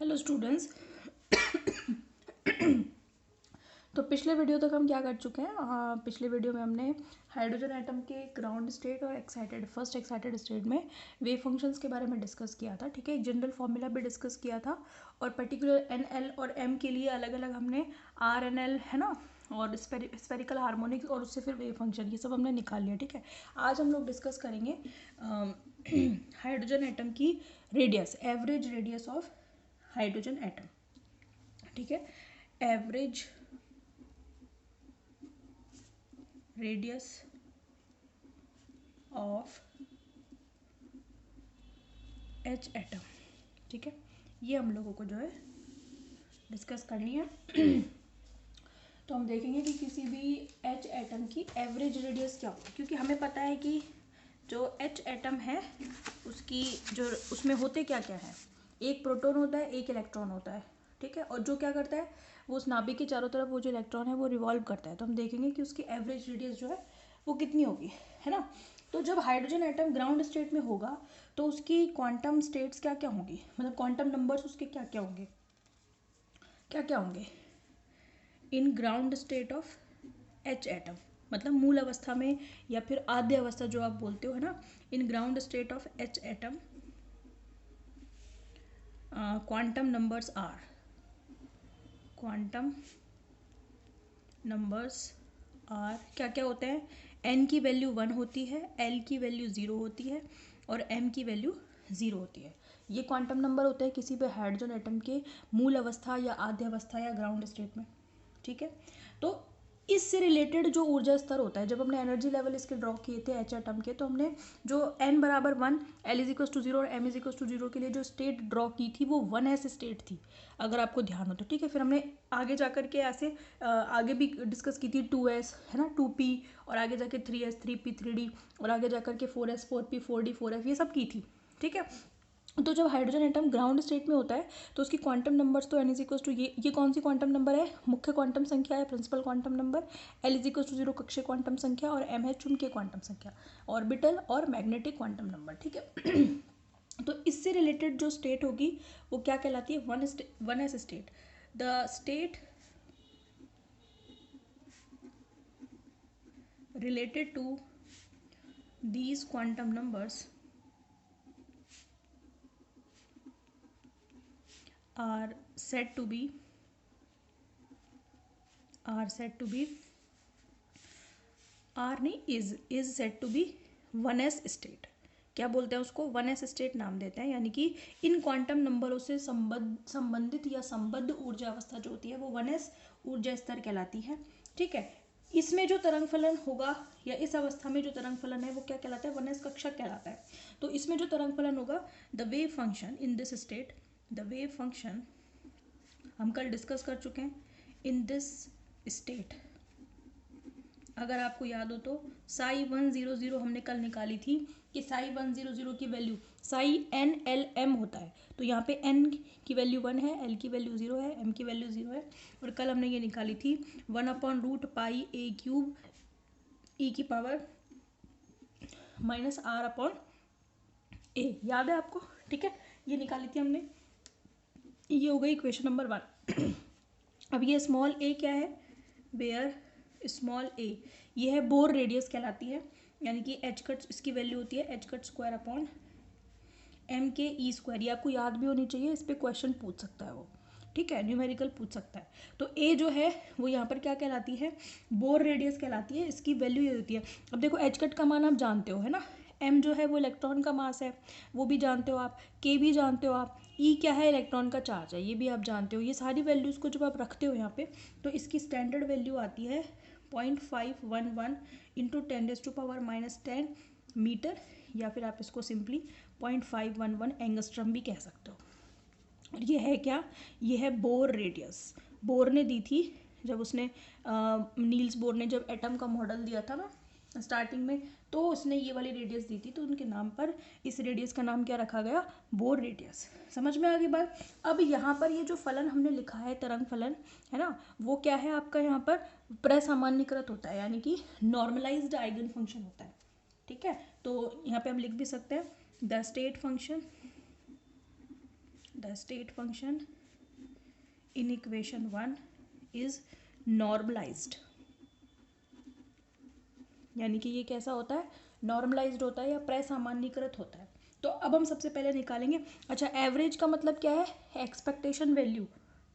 Hello students. तो पिछले video तक हम क्या कर चुके हैं? पिछले वीडियो में हमने हाइड्रोजन एटम के ग्राउंड स्टेट और फर्स्ट एक्साइटेड स्टेट में वेव फंक्शंस के बारे में डिस्कस किया था। ठीक है, एक जनरल फॉर्मूला भी डिस्कस किया था और पर्टिकुलर एन एल और एम के लिए अलग अलग हमने आर एन एल है ना, और स्पेरिकल हार्मोनिक्स और उससे फिर वेव फंक्शन, ये सब हमने निकाल लिया। ठीक है, आज हम लोग डिस्कस करेंगे हाइड्रोजन एटम की radius, average radius of hydrogen atom. ठीक है, average radius of H atom. ठीक है, ये हम लोगों को जो है डिस्कस करनी है। तो हम देखेंगे कि किसी भी एच एटम की एवरेज रेडियस क्या होगी, क्योंकि हमें पता है कि जो एच एटम है उसकी जो उसमें होते क्या क्या है, एक प्रोटॉन होता है, एक इलेक्ट्रॉन होता है। ठीक है, और जो क्या करता है वो उस नाभिक के चारों तरफ वो जो इलेक्ट्रॉन है वो रिवॉल्व करता है। तो हम देखेंगे कि उसकी एवरेज रेडियस जो है वो कितनी होगी, है ना। तो जब हाइड्रोजन एटम ग्राउंड स्टेट में होगा तो उसकी क्वांटम स्टेट्स क्या क्या होंगी, मतलब क्वांटम नंबर्स उसके क्या क्या होंगे, क्या क्या होंगे इन ground state of H atom, मतलब मूल अवस्था में या फिर आद्य अवस्था जो आप बोलते हो, है ना। In ground state of H atom quantum numbers are, quantum numbers are क्या क्या होते हैं? एन की वैल्यू 1 होती है, एल की वैल्यू 0 होती है और एम की वैल्यू 0 होती है। ये क्वांटम नंबर होते हैं किसी भी हाइड्रोजन एटम के मूल अवस्था या आद्य अवस्था या ग्राउंड स्टेट में। ठीक है, तो इससे रिलेटेड जो ऊर्जा स्तर होता है, जब हमने एनर्जी लेवल इसके ड्रॉ किए थे एच एटम के, तो हमने जो n बराबर 1, एल इज इक्वल टू 0 और m इज इक्वल टू 0 के लिए जो स्टेट ड्रॉ की थी वो 1s स्टेट थी, अगर आपको ध्यान हो तो। ठीक है, फिर हमने आगे जाकर के ऐसे आगे भी डिस्कस की थी 2s, है ना, 2p, और आगे जाके 3s 3p 3d, और आगे जाकर के 4s 4p 4d 4f, ये सब की थी। ठीक है, तो जब हाइड्रोजन एटम ग्राउंड स्टेट में होता है तो उसकी क्वांटम नंबर्स तो n इज इक्वल टू ये कौन सी क्वांटम नंबर है? मुख्य क्वांटम संख्या है, principal quantum number. L is equal to 0 कक्षीय क्वांटम संख्या, और m है चुंबकीय क्वांटम संख्या, ऑर्बिटल और मैग्नेटिक क्वांटम नंबर। ठीक है। तो इससे रिलेटेड जो स्टेट होगी वो क्या कहलाती है? One S state. The state related to these quantum numbers are said to be is said to be 1s state. क्या बोलते हैं उसको? 1s स्टेट नाम देते हैं, यानी कि इन क्वांटम नंबरों से संबंधित या संबद्ध ऊर्जा अवस्था जो होती है वो 1s ऊर्जा स्तर कहलाती है। ठीक है, इसमें जो तरंग फलन होगा या इस अवस्था में जो तरंग फलन है वो क्या कहलाता है? 1s कक्षक कहलाता है। तो इसमें जो तरंग फलन होगा, the wave function in this state, the wave function हम कल डिस्कस कर चुके हैं। इन दिस स्टेट, अगर आपको याद हो तो साई 100 हमने कल निकाली थी कि साई 100 की value psi N L M होता है। तो यहाँ पे एन की वैल्यू 1 है, एल की वैल्यू 0 है, एम की वैल्यू 0 है, और कल हमने ये निकाली थी 1/√πa³ ई की पावर -r/a। याद है आपको? ठीक है, ये निकाली थी हमने। ये हो गई इक्वेशन नंबर 1। अब ये स्मॉल ए क्या है? वेयर स्मॉल ए, ये है बोर रेडियस कहलाती है, यानी कि एच कट इसकी वैल्यू होती है h² एम के ई स्क्वायर। ये आपको याद भी होनी चाहिए, इस पर क्वेश्चन पूछ सकता है वो। ठीक है, न्यूमेरिकल पूछ सकता है। तो ए जो है वो यहाँ पर क्या कहलाती है? बोर रेडियस कहलाती है, इसकी वैल्यू ये होती है। अब देखो एच कट का मान आप जानते हो, है ना। एम जो है वो इलेक्ट्रॉन का मास है, वो भी जानते हो आप। के भी जानते हो आप। ई क्या है? इलेक्ट्रॉन का चार्ज है, ये भी आप जानते हो। ये सारी वैल्यूज़ को जब आप रखते हो यहाँ पे, तो इसकी स्टैंडर्ड वैल्यू आती है 0.511 इंटू 10⁻⁻10 मीटर, या फिर आप इसको सिंपली 0.511 एंगस्ट्रम भी कह सकते हो। और ये है क्या? ये है बोर रेडियस। बोर ने दी थी जब उसने नील्स बोर ने जब एटम का मॉडल दिया था ना स्टार्टिंग में, तो उसने ये वाली रेडियस दी थी, तो उनके नाम पर इस रेडियस का नाम क्या रखा गया? Bore radius. समझ में आ गई बात? अब यहाँ पर ये जो फलन हमने लिखा है तरंग फलन, है ना, वो क्या है आपका? यहाँ पर प्रसामान्यकृत होता है, यानी कि नॉर्मलाइज्ड आइगन फंक्शन होता है। ठीक है, तो यहाँ पे हम लिख भी सकते हैं the the state function in equation 1 is normalized, यानी कि ये कैसा होता है, नॉर्मलाइज्ड होता है या प्रसामान्यीकृत होता है। तो अब हम सबसे पहले निकालेंगे, अच्छा एवरेज का मतलब क्या है, एक्सपेक्टेशन वैल्यू।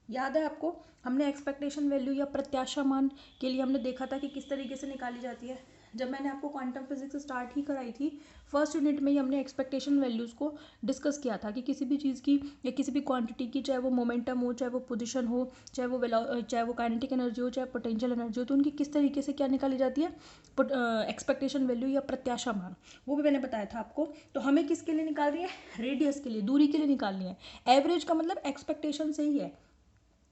याद है आपको, हमने एक्सपेक्टेशन वैल्यू या प्रत्याशा मान के लिए हमने देखा था कि किस तरीके से निकाली जाती है। जब मैंने आपको क्वांटम फिजिक्स स्टार्ट ही कराई थी, फर्स्ट यूनिट में ही हमने एक्सपेक्टेशन वैल्यूज़ को डिस्कस किया था कि किसी भी चीज़ की या किसी भी क्वांटिटी की, चाहे वो मोमेंटम हो, चाहे वो पोजीशन हो, चाहे वो काइनेटिक एनर्जी हो, चाहे पोटेंशियल एनर्जी हो, तो उनकी किस तरीके से क्या निकाली जाती है, एक्सपेक्टेशन वैल्यू या प्रत्याशा मान, वो भी मैंने बताया था आपको। तो हमें किसके लिए निकाल रही है, रेडियस के लिए, दूरी के लिए निकालनी है। एवरेज का मतलब एक्सपेक्टेशन से ही है,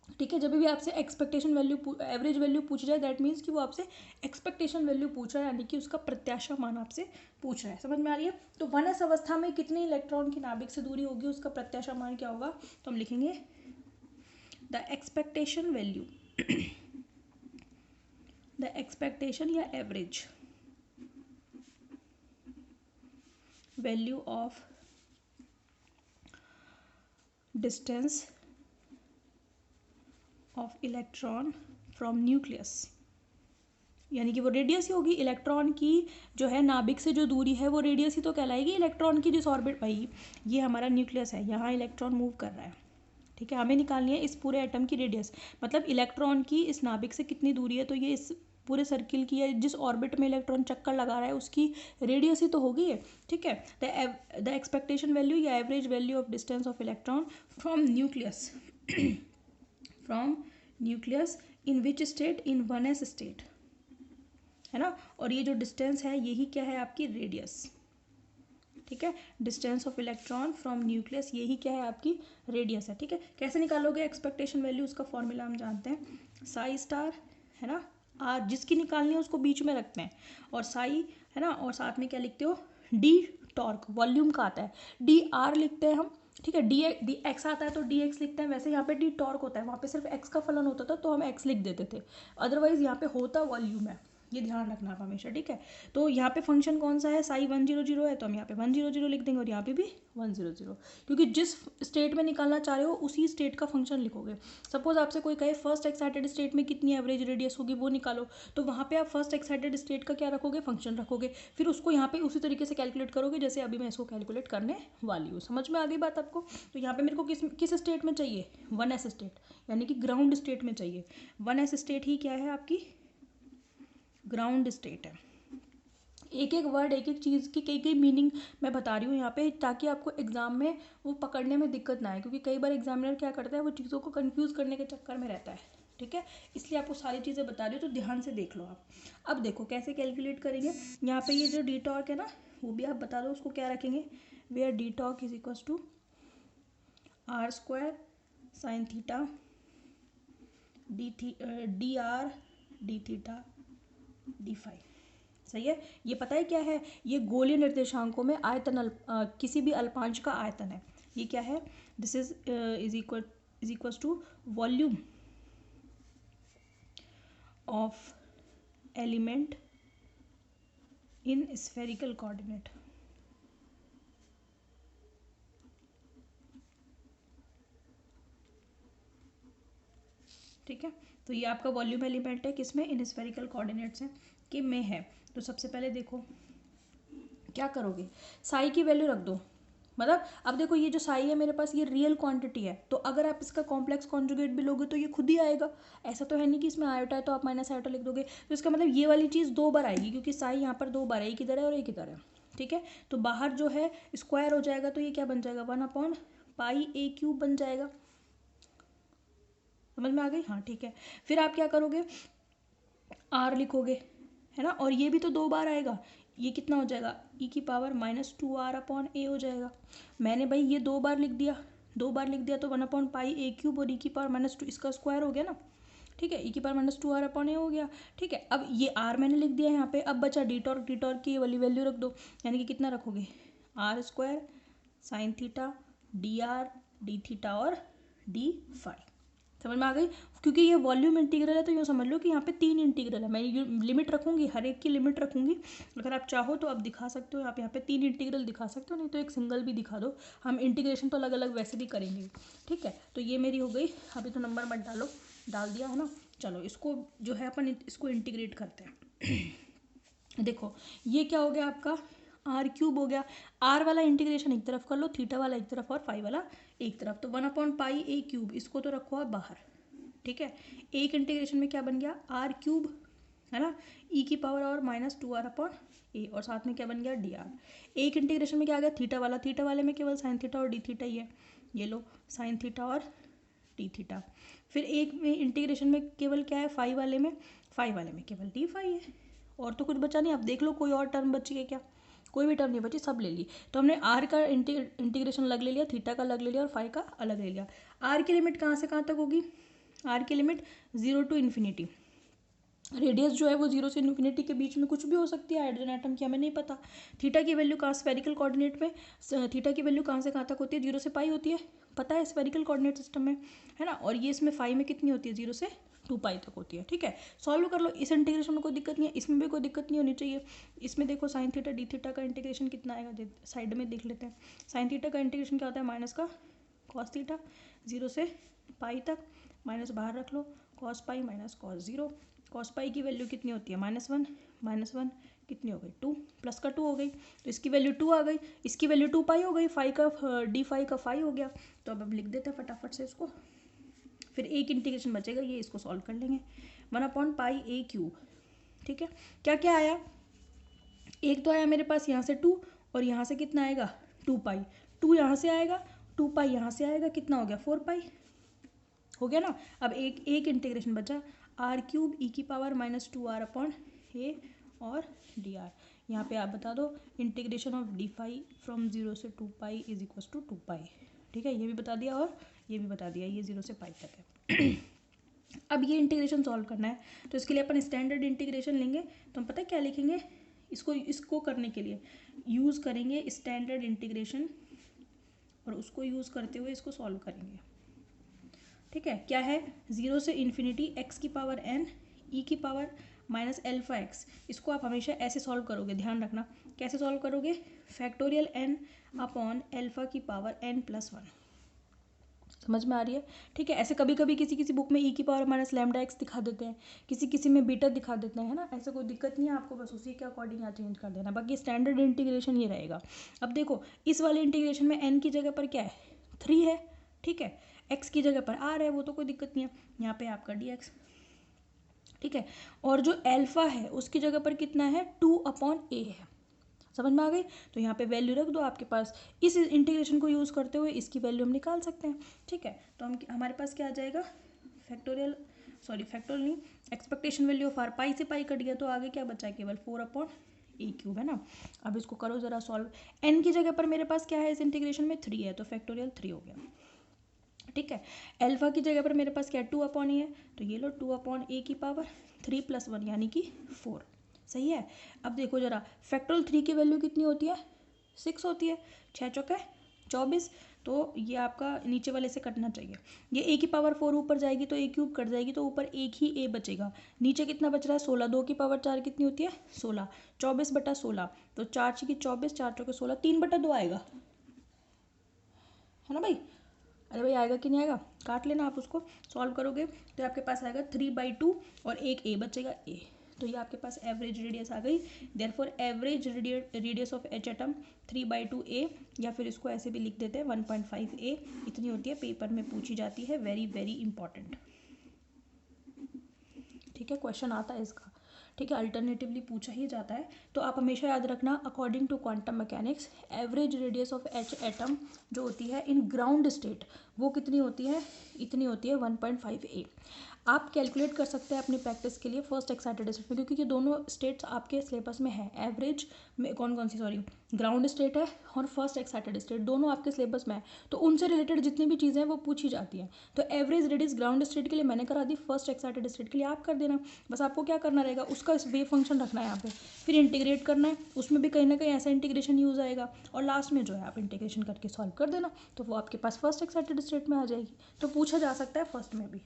ठीक है। जब भी आपसे एक्सपेक्टेशन वैल्यू, एवरेज वैल्यू पूछ जाए, दैट मीन्स कि वो आपसे एक्सपेक्टेशन वैल्यू पूछ रहा है, यानी कि उसका प्रत्याशा मान आपसे पूछ रहा है। समझ में आ रही है। तो 1s अवस्था में कितने इलेक्ट्रॉन की नाभिक से दूरी होगी, उसका प्रत्याशा मान क्या होगा, तो हम लिखेंगे the expectation value, the expectation या average value of distance of electron from nucleus, यानी कि वो रेडियस ही होगी। इलेक्ट्रॉन की जो है नाभिक से जो दूरी है वो रेडियस ही तो कहलाएगी। इलेक्ट्रॉन की जिस ऑर्बिट, भाई ये हमारा न्यूक्लियस है, यहाँ इलेक्ट्रॉन मूव कर रहा है, ठीक है। हमें निकालनी है इस पूरे एटम की रेडियस, मतलब इलेक्ट्रॉन की इस नाभिक से कितनी दूरी है, तो ये इस पूरे सर्किल की या जिस ऑर्बिट में इलेक्ट्रॉन चक्कर लगा रहा है उसकी रेडियस ही तो होगी है, ठीक है। द एक्सपेक्टेशन वैल्यू या average value of distance of electron from nucleus from nucleus in which state, in 1s state, है ना। और ये जो डिस्टेंस है यही क्या है, आपकी रेडियस, ठीक है। Distance of electron from nucleus यही क्या है, आपकी रेडियस है, ठीक है। कैसे निकालोगे एक्सपेक्टेशन वैल्यू, उसका फॉर्मूला हम जानते हैं, साई स्टार, है ना, आर, जिसकी निकालनी है उसको बीच में रखते हैं, और साई, है ना, और साथ में क्या लिखते हो, डी टॉर्क, वॉल्यूम का आता है, डी आर लिखते हैं हम, ठीक है। डी एक्स आता है तो डी एक्स लिखते हैं, वैसे यहाँ पे डी टॉर्क होता है, वहाँ पे सिर्फ एक्स का फलन होता था तो हम एक्स लिख देते थे, अदरवाइज यहाँ पे होता वॉल्यूम है, ये ध्यान रखना आप हमेशा, ठीक है। तो यहाँ पे फंक्शन कौन सा है, साई 100 है, तो हम यहाँ पे 100 लिख देंगे और यहाँ पे भी 100, क्योंकि जिस स्टेट में निकालना चाह रहे हो उसी स्टेट का फंक्शन लिखोगे। सपोज आपसे कोई कहे फर्स्ट एक्साइटेड स्टेट में कितनी एवरेज रेडियस होगी वो निकालो, तो वहाँ पे आप फर्स्ट एक्साइटेड स्टेट का क्या रखोगे, फंक्शन रखोगे, फिर उसको यहाँ पे उसी तरीके से कैलकुलेट करोगे जैसे अभी मैं इसको कैलकुलेट करने वाली हूँ। समझ में आ गई बात आपको। तो यहाँ पे मेरे को किस स्टेट में चाहिए, 1s स्टेट, यानी कि ग्राउंड स्टेट में चाहिए। 1s स्टेट ही क्या है, आपकी ग्राउंड स्टेट है। एक एक वर्ड, एक एक चीज़ की कई कई मीनिंग मैं बता रही हूँ यहाँ पे, ताकि आपको एग्जाम में वो पकड़ने में दिक्कत ना आए, क्योंकि कई बार एग्जामिनर क्या करता है, वो चीज़ों को कंफ्यूज करने के चक्कर में रहता है, ठीक है। इसलिए आपको सारी चीज़ें बता रही हूँ, तो ध्यान से देख लो आप। अब देखो कैसे कैलकुलेट करेंगे, यहाँ पे ये जो डी टॉर्क है ना, वो भी आप बता दो उसको क्या रखेंगे, where d torque is equal to r² sine theta d r d theta d phi. सही है। ये पता है क्या है, ये गोलीय निर्देशांकों में आयतन, किसी भी अल्पांश का आयतन है। ये क्या है, this is equals to volume of element in spherical coordinate. ठीक है, तो ये आपका वॉल्यूम एलिमेंट है, किसमें, इन स्फेरिकल कोऑर्डिनेट्स है कि में है। तो सबसे पहले देखो क्या करोगे, साई की वैल्यू रख दो, मतलब अब देखो ये जो साई है मेरे पास ये रियल क्वांटिटी है, तो अगर आप इसका कॉम्प्लेक्स कॉन्जुगेट भी लोगे तो ये खुद ही आएगा। ऐसा तो है नहीं कि इसमें आयोटा है तो आप माइनस आयोटा लिख दोगे, तो इसका मतलब ये वाली चीज़ 2 बार आएगी, क्योंकि साई यहाँ पर 2 बार है, एक इधर है और एक इधर है, ठीक है। तो बाहर जो है स्क्वायर हो जाएगा, तो ये क्या बन जाएगा, 1/πa³ बन जाएगा। समझ में आ गई, हाँ ठीक है। फिर आप क्या करोगे, आर लिखोगे, है ना, और ये भी तो 2 बार आएगा, ये कितना हो जाएगा, e⁻²r/a हो जाएगा। मैंने भाई ये 2 बार लिख दिया, 2 बार लिख दिया तो 1/πa³ और e⁻², इसका स्क्वायर हो गया ना, ठीक है, e⁻²r/a हो गया, ठीक है। अब ये r मैंने लिख दिया यहाँ पे, अब बचा डी टॉर्क की ये वाली वैल्यू रख दो, यानी कि कितना रखोगे, r² sine theta d r d theta और डी फाई, समझ में आ गई। क्योंकि ये वॉल्यूम इंटीग्रल है तो यूँ समझ लो कि यहाँ पे 3 इंटीग्रल है। मैं ये लिमिट रखूँगी, हर एक की लिमिट रखूँगी। अगर आप चाहो तो आप दिखा सकते हो, आप यहाँ पे 3 इंटीग्रल दिखा सकते हो, नहीं तो एक सिंगल भी दिखा दो। हम इंटीग्रेशन तो अलग अलग वैसे भी करेंगे, ठीक है। तो ये मेरी हो गई। अभी तो नंबर मत डालो, डाल दिया है ना। चलो इसको जो है अपन इसको इंटीग्रेट करते हैं। देखो ये क्या हो गया आपका, आर क्यूब हो गया। आर वाला इंटीग्रेशन एक तरफ कर लो, थीटा वाला एक तरफ और फाई वाला एक तरफ। तो 1/पाई ए क्यूब, इसको तो रखो आप बाहर, ठीक है। एक इंटीग्रेशन में क्या बन गया, आर क्यूब, है ना, ई की पावर और -2r/a, और साथ में क्या बन गया, डी आर। एक इंटीग्रेशन में क्या आ गया, थीटा वाला, थीटा वाले में केवल साइन थीटा और डी थीटा ही है, ये लो साइन थीटा और डी थीटा। फिर एक में इंटीग्रेशन में केवल क्या है, फाई वाले में केवल डी फाई है, और तो कुछ बचा नहीं। आप देख लो कोई और टर्म बची है क्या, कोई भी टर्म नहीं बची, सब ले ली। तो हमने आर का इंटीग्रेशन अलग ले लिया, थीटा का अलग ले लिया और फाई का अलग ले लिया। आर की लिमिट कहाँ से कहाँ तक होगी, आर की लिमिट 0 to इन्फिनिटी। रेडियस जो है वो 0 से इन्फिनिटी के बीच में कुछ भी हो सकती है, हाइड्रोजन एटम की हमें नहीं पता। थीटा की वैल्यू कहाँ, स्फेरिकल कोऑर्डिनेट में थीटा की वैल्यू कहाँ से कहाँ तक होती है, 0 से पाई होती है, पता है स्फेरिकल कोऑर्डिनेट सिस्टम में, है ना। और ये इसमें फाई में कितनी होती है, 0 से 2 पाई तक होती है, ठीक है। सॉल्व कर लो, इस इंटीग्रेशन में कोई दिक्कत नहीं है, इसमें भी कोई दिक्कत नहीं होनी चाहिए। इसमें देखो साइन थीटा डी थीटा का इंटीग्रेशन कितना आएगा, साइड में देख लेते हैं। साइन थीटा का इंटीग्रेशन क्या होता है, माइनस का कॉस थीटा, 0 से पाई तक, माइनस बाहर रख लो, cos pi minus cos 0। Cos pi की वैल्यू कितनी होती है, -1 कितनी हो गई, 2, प्लस का 2 हो गई, तो इसकी वैल्यू 2 आ गई, इसकी वैल्यू 2 पाई हो गई, फाई का डी फाई का फाई हो गया। तो अब लिख देते हैं फटाफट से इसको। फिर एक इंटीग्रेशन बचेगा, ये इसको सॉल्व कर लेंगे। 1/पाई ए क्यूब, ठीक है। क्या क्या आया, एक तो आया मेरे पास यहाँ से 2, और यहाँ से कितना आएगा, 2 पाई, 2 यहाँ से आएगा, 2 पाई यहाँ से आएगा, कितना हो गया, 4 पाई हो गया ना। अब एक इंटीग्रेशन बचा, आर क्यूब ई की पावर -2r/a और डी आर। यहाँ पे आप बता दो integration of d phi from 0 से 2 pi is equal to 2 pi, ठीक है। ये भी बता दिया और ये भी बता दिया, ये 0 से पाई तक है। अब ये इंटीग्रेशन सॉल्व करना है, तो इसके लिए अपन स्टैंडर्ड इंटीग्रेशन लेंगे। तो हम पता है क्या लिखेंगे, इसको करने के लिए यूज़ करेंगे स्टैंडर्ड इंटीग्रेशन, और उसको यूज़ करते हुए इसको सॉल्व करेंगे, ठीक है। क्या है, 0 से इन्फिनिटी एक्स की पावर n ई की पावर -α(x), इसको आप हमेशा ऐसे सॉल्व करोगे, ध्यान रखना कैसे सॉल्व करोगे, फैक्टोरियल n/α की पावर n+1। समझ में आ रही है, ठीक है। ऐसे कभी कभी किसी बुक में ई की पावर -λx दिखा देते हैं, किसी में बीटा दिखा देते हैं, है ना। ऐसे कोई दिक्कत नहीं है, आपको बस उसी के अकॉर्डिंग यहाँ चेंज कर देना। बाकी स्टैंडर्ड इंटीग्रेशन ये रहेगा। अब देखो इस वाले इंटीग्रेशन में n की जगह पर क्या है, 3 है, ठीक है। x की जगह पर r है, वो तो कोई दिक्कत नहीं है, यहाँ पे आपका dx, ठीक है। और जो अल्फा है उसकी जगह पर कितना है, 2/a है। समझ में आ गई। तो यहाँ पे वैल्यू रख दो आपके पास, इस इंटीग्रेशन को यूज़ करते हुए इसकी वैल्यू हम निकाल सकते हैं, ठीक है। तो हमारे पास क्या आ जाएगा, फैक्टोरियल नहीं, एक्सपेक्टेशन वैल्यू ऑफ आर, पाई से पाई कट गया, तो आगे क्या बचा, केवल 4/a क्यूब, है ना। अब इसको करो ज़रा सॉल्व। n की जगह पर मेरे पास क्या है इस इंटीग्रेशन में, 3 है, तो फैक्टोरियल 3 हो गया, ठीक है। अल्फा की जगह पर मेरे पास क्या है, 2/a है, तो ये लो 2/a की पावर 3 + 1 यानी कि 4, सही है। अब देखो जरा, फैक्टोरियल 3 की वैल्यू कितनी होती है, 6 होती है, 6 चौके 24, तो ये आपका नीचे वाले से कटना चाहिए। ये a की पावर 4 ऊपर जाएगी तो a क्यूब कट जाएगी, तो ऊपर एक ही a बचेगा, नीचे कितना बच रहा है, 16, 2 की पावर 4 कितनी होती है, 16, 24/16, तो 4 × 24, 4 चौके 16, 3/2 आएगा, है ना भाई। अरे भाई आएगा कि नहीं आएगा, काट लेना आप, उसको सॉल्व करोगे तो आपके पास आएगा 3/2 और एक a बचेगा a, तो ये आपके पास एवरेज रेडियस आ गई। Therefore average radius of H atom 3/2a, या फिर इसको ऐसे भी लिख देते हैं 1.5a, इतनी होती है, पेपर में पूछी जाती है, वेरी वेरी इंपॉर्टेंट, ठीक है। क्वेश्चन आता है इसका, ठीक है, अल्टरनेटिवली पूछा ही जाता है। तो आप हमेशा याद रखना, according to quantum mechanics average radius of H atom जो होती है इन ग्राउंड स्टेट, वो कितनी होती है, इतनी होती है 1.5a। आप कैलकुलेट कर सकते हैं अपनी प्रैक्टिस के लिए फर्स्ट एक्साइटेड स्टेट में, क्योंकि ये दोनों स्टेट्स आपके सिलेबस में है। एवरेज में कौन कौन सी, सॉरी, ग्राउंड स्टेट है और फर्स्ट एक्साइटेड स्टेट, दोनों आपके सिलेबस में है, तो उनसे रिलेटेड जितनी भी चीज़ें हैं वो पूछी जाती हैं। तो एवरेज रेडियस ग्राउंड स्टेट के लिए मैंने करा दी, फर्स्ट एक्साइटेड स्टेट के लिए आप कर देना। बस आपको क्या करना रहेगा, उसका वेव फंक्शन रखना है यहाँ पे, फिर इंटीग्रेट करना है, उसमें भी कहीं ना कहीं ऐसा इंटीग्रेशन यूज़ आएगा, और लास्ट में जो है आप इंटीग्रेशन करके सॉल्व कर देना, तो वो आपके पास फर्स्ट एक्साइटेड स्टेट में आ जाएगी। तो पूछा जा सकता है फर्स्ट में भी।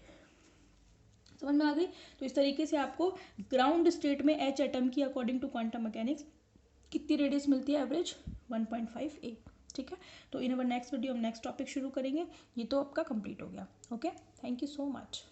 समझ में आ गई? तो इस तरीके से आपको ग्राउंड स्टेट में एच एटम की अकॉर्डिंग टू क्वांटम मैकेनिक्स कितनी रेडियस मिलती है, एवरेज 1.5 A। ठीक है, तो इन अवर नेक्स्ट वीडियो हम नेक्स्ट टॉपिक शुरू करेंगे। ये तो आपका कंप्लीट हो गया। Okay, thank you so much.